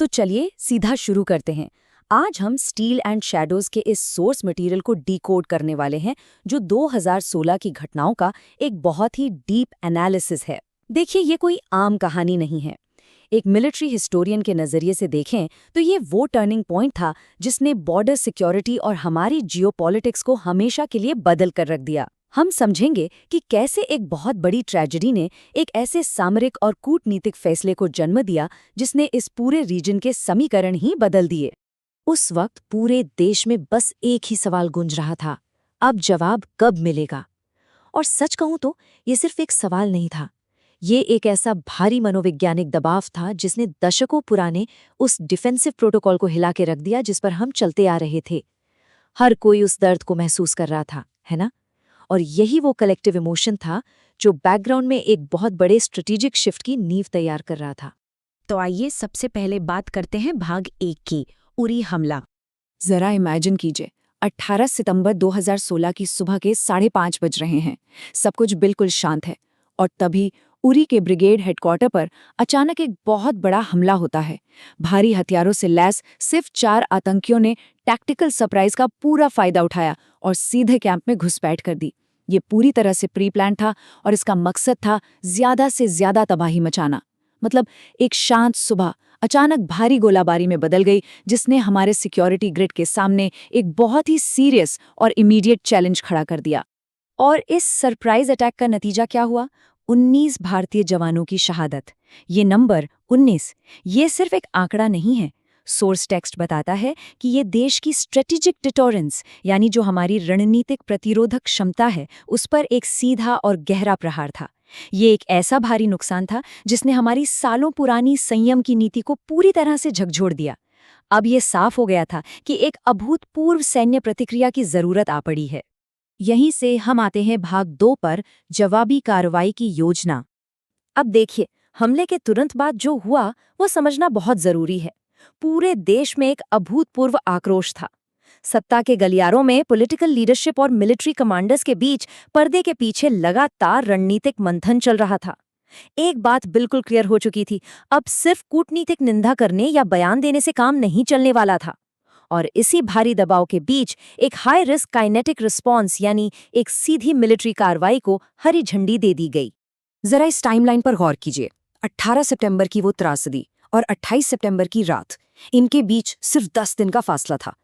तो चलिए सीधा शुरू करते हैं। आज हम स्टील एंड शैडोज के इस सोर्स मटेरियल को डिकोड करने वाले हैं, जो 2016 की घटनाओं का एक बहुत ही डीप एनालिसिस है। देखिए, ये कोई आम कहानी नहीं है। एक मिलिट्री हिस्टोरियन के नज़रिए से देखें तो ये वो टर्निंग पॉइंट था जिसने बॉर्डर सिक्योरिटी और हमारी जियोपॉलिटिक्स को हमेशा के लिए बदल कर रख दिया। हम समझेंगे कि कैसे एक बहुत बड़ी ट्रेजेडी ने एक ऐसे सामरिक और कूटनीतिक फैसले को जन्म दिया जिसने इस पूरे रीजन के समीकरण ही बदल दिए। उस वक्त पूरे देश में बस एक ही सवाल गूंज रहा था, अब जवाब कब मिलेगा। और सच कहूं तो ये सिर्फ एक सवाल नहीं था, ये एक ऐसा भारी मनोवैज्ञानिक दबाव था जिसने दशकों पुराने उस डिफेंसिव प्रोटोकॉल को हिला के रख दिया जिस पर हम चलते आ रहे थे। हर कोई उस दर्द को महसूस कर रहा था, है ना? और यही वो कलेक्टिव इमोशन था जो बैकग्राउंड में एक बहुत बड़े स्ट्रेटेजिक शिफ्ट की नींव तैयार कर रहा था। तो आइए सबसे पहले बात करते हैं भाग 1 की, उरी हमला। जरा इमेजिन कीजिए, 18 सितंबर 2016 की सुबह के 5:30 बज रहे हैं। सब कुछ बिल्कुल शांत है और तभी उरी के ब्रिगेड हेडक्वार्टर पर अचानक एक बहुत बड़ा हमला होता है। भारी हथियारों से लैस सिर्फ 4 आतंकियों ने टैक्टिकल सरप्राइज का पूरा फायदा उठाया और सीधे कैंप में घुसपैठ कर दी। ये पूरी तरह से प्री प्लान था और इसका मकसद था ज्यादा से ज्यादा तबाही मचाना। मतलब एक शांत सुबह अचानक भारी गोलाबारी में बदल गई, जिसने हमारे सिक्योरिटी ग्रिड के सामने एक बहुत ही सीरियस और इमीडिएट चैलेंज खड़ा कर दिया। और इस सरप्राइज अटैक का नतीजा क्या हुआ? 19 भारतीय जवानों की शहादत। ये नंबर 19, ये सिर्फ एक आंकड़ा नहीं है। सोर्स टेक्स्ट बताता है कि ये देश की स्ट्रेटेजिक डिटोरेंस, यानी जो हमारी रणनीतिक प्रतिरोधक क्षमता है, उस पर एक सीधा और गहरा प्रहार था। ये एक ऐसा भारी नुकसान था जिसने हमारी सालों पुरानी संयम की नीति को पूरी तरह से झकझोर दिया। अब ये साफ हो गया था कि एक अभूतपूर्व सैन्य प्रतिक्रिया की जरूरत आ पड़ी है। यहीं से हम आते हैं भाग 2 पर, जवाबी कार्रवाई की योजना। अब देखिए, हमले के तुरंत बाद जो हुआ वो समझना बहुत जरूरी है। पूरे देश में एक अभूतपूर्व आक्रोश था। सत्ता के गलियारों में पॉलिटिकल लीडरशिप और मिलिट्री कमांडर्स के बीच पर्दे के पीछे लगातार रणनीतिक मंथन चल रहा था। एक बात बिल्कुल क्लियर हो चुकी थी, अब सिर्फ कूटनीतिक निंदा करने या बयान देने से काम नहीं चलने वाला था। और इसी भारी दबाव के बीच एक हाई रिस्क काइनेटिक रिस्पॉन्स, यानी एक सीधी मिलिट्री कार्रवाई को हरी झंडी दे दी गई। जरा इस टाइमलाइन पर गौर कीजिए। 18 सितंबर की वो त्रासदी और 28 सितंबर की रात, इनके बीच सिर्फ 10 दिन का फासला था।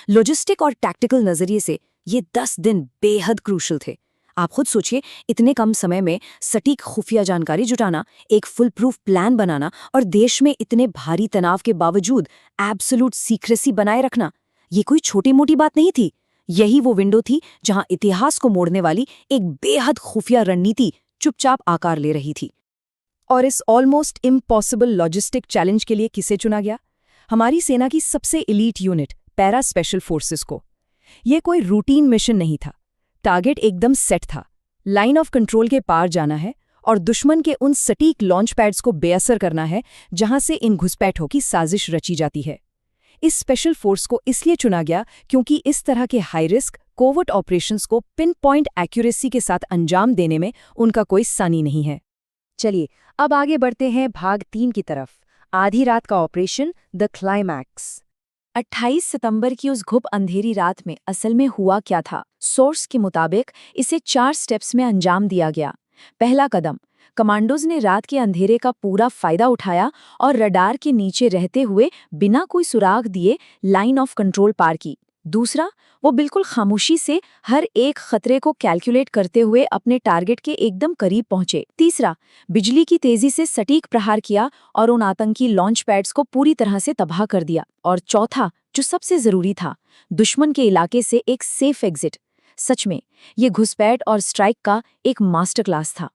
लॉजिस्टिक और टैक्टिकल नजरिए से ये 10 दिन बेहद क्रूशल थे। आप खुद सोचिए, इतने कम समय में सटीक खुफिया जानकारी जुटाना, एक फुल प्रूफ प्लान बनाना और देश में इतने भारी तनाव के बावजूद एब्सोल्यूट सीक्रेसी बनाए रखना, ये कोई छोटी मोटी बात नहीं थी। यही वो विंडो थी जहां इतिहास को मोड़ने वाली एक बेहद खुफिया रणनीति चुपचाप आकार ले रही थी। और इस ऑलमोस्ट इम्पॉसिबल लॉजिस्टिक चैलेंज के लिए किसे चुना गया? हमारी सेना की सबसे elite unit, para special forces को। यह कोई रूटीन मिशन नहीं था। टारगेट एकदम सेट था। लाइन ऑफ कंट्रोल के पार जाना है और दुश्मन के उन सटीक लॉन्च पैड्स को बेअसर करना है जहां से इन घुसपैठों की साजिश रची जाती है। इस स्पेशल फोर्स को इसलिए चुना गया क्योंकि इस तरह के हाई रिस्क कोवर्ट ऑपरेशंस को पिन पॉइंट एक्यूरेसी के साथ अंजाम देने में उनका कोई सानी नहीं है। चलिए अब आगे बढ़ते हैं भाग 3 की तरफ, आधी रात का ऑपरेशन द क्लाइमैक्स। 28 सितंबर की उस घुप अंधेरी रात में असल में हुआ क्या था? सोर्स के मुताबिक इसे 4 स्टेप्स में अंजाम दिया गया। पहला कदम, कमांडोज ने रात के अंधेरे का पूरा फायदा उठाया और रडार के नीचे रहते हुए बिना कोई सुराग दिए लाइन ऑफ कंट्रोल पार की। दूसरा, वो बिल्कुल खामोशी से हर एक खतरे को कैलकुलेट करते हुए अपने टारगेट के एकदम करीब पहुंचे। तीसरा, बिजली की तेजी से सटीक प्रहार किया और उन आतंकी लॉन्च पैड्स को पूरी तरह से तबाह कर दिया। और चौथा, जो सबसे जरूरी था, दुश्मन के इलाके से एक सेफ एग्जिट। सच में ये घुसपैठ और स्ट्राइक का एक मास्टर क्लास था।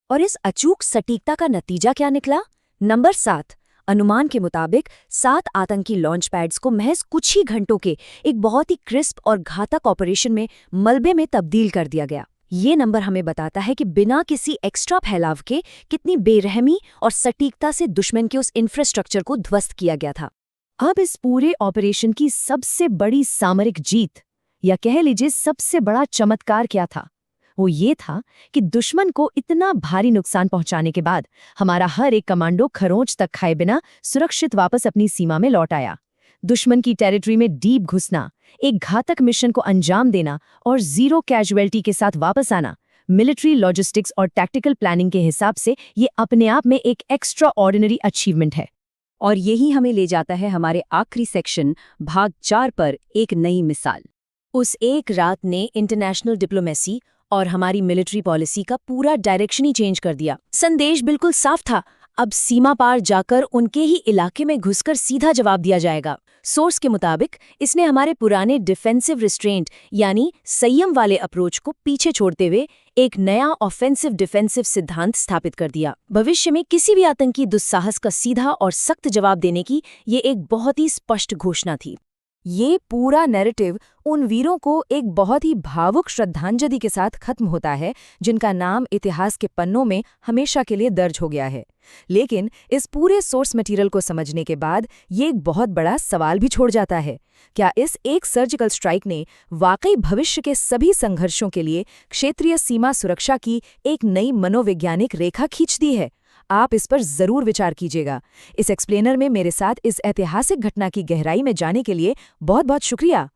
और इस अचूक सटीकता का नतीजा क्या निकला? नंबर 7, अनुमान के मुताबिक 7 आतंकी लॉन्च पैड्स को महज कुछ ही घंटों के एक बहुत ही क्रिस्प और घातक ऑपरेशन में मलबे में तब्दील कर दिया गया। ये नंबर हमें बताता है कि बिना किसी एक्स्ट्रा फैलाव के कितनी बेरहमी और सटीकता से दुश्मन के उस इंफ्रास्ट्रक्चर को ध्वस्त किया गया था। अब इस पूरे ऑपरेशन की सबसे बड़ी सामरिक जीत, या कह लीजिए सबसे बड़ा चमत्कार क्या था? वो ये था कि दुश्मन को इतना भारी नुकसान पहुंचाने के बाद हमारा हर एक कमांडो खरोंच तक खाए बिना सुरक्षित वापस अपनी सीमा में लौट आया। दुश्मन की टेरिटरी में डीप घुसना, एक घातक मिशन को अंजाम देना और जीरो कैजुअलिटी के साथ वापस आना, मिलिट्री लॉजिस्टिक्स और टैक्टिकल प्लानिंग के हिसाब से ये अपने आप में एक एक्स्ट्रा ऑर्डिनरी अचीवमेंट है। और यही हमें ले जाता है हमारे आखिरी सेक्शन भाग 4 पर, एक नई मिसाल। उस एक रात ने इंटरनेशनल डिप्लोमेसी और हमारी मिलिट्री पॉलिसी का पूरा डायरेक्शन ही चेंज कर दिया। संदेश बिल्कुल साफ था, अब सीमा पार जाकर उनके ही इलाके में घुसकर सीधा जवाब दिया जाएगा। सोर्स के मुताबिक इसने हमारे पुराने डिफेंसिव रिस्ट्रेंट यानी संयम वाले अप्रोच को पीछे छोड़ते हुए एक नया ऑफेंसिव डिफेंसिव सिद्धांत स्थापित कर दिया। भविष्य में किसी भी आतंकी दुस्साहस का सीधा और सख्त जवाब देने की ये एक बहुत ही स्पष्ट घोषणा थी। ये पूरा नैरेटिव उन वीरों को एक बहुत ही भावुक श्रद्धांजलि के साथ खत्म होता है जिनका नाम इतिहास के पन्नों में हमेशा के लिए दर्ज हो गया है। लेकिन इस पूरे सोर्स मटेरियल को समझने के बाद ये एक बहुत बड़ा सवाल भी छोड़ जाता है। क्या इस एक सर्जिकल स्ट्राइक ने वाकई भविष्य के सभी संघर्षों के लिए क्षेत्रीय सीमा सुरक्षा की एक नई मनोवैज्ञानिक रेखा खींच दी है? आप इस पर जरूर विचार कीजिएगा। इस एक्सप्लेनर में मेरे साथ इस ऐतिहासिक घटना की गहराई में जाने के लिए बहुत बहुत शुक्रिया।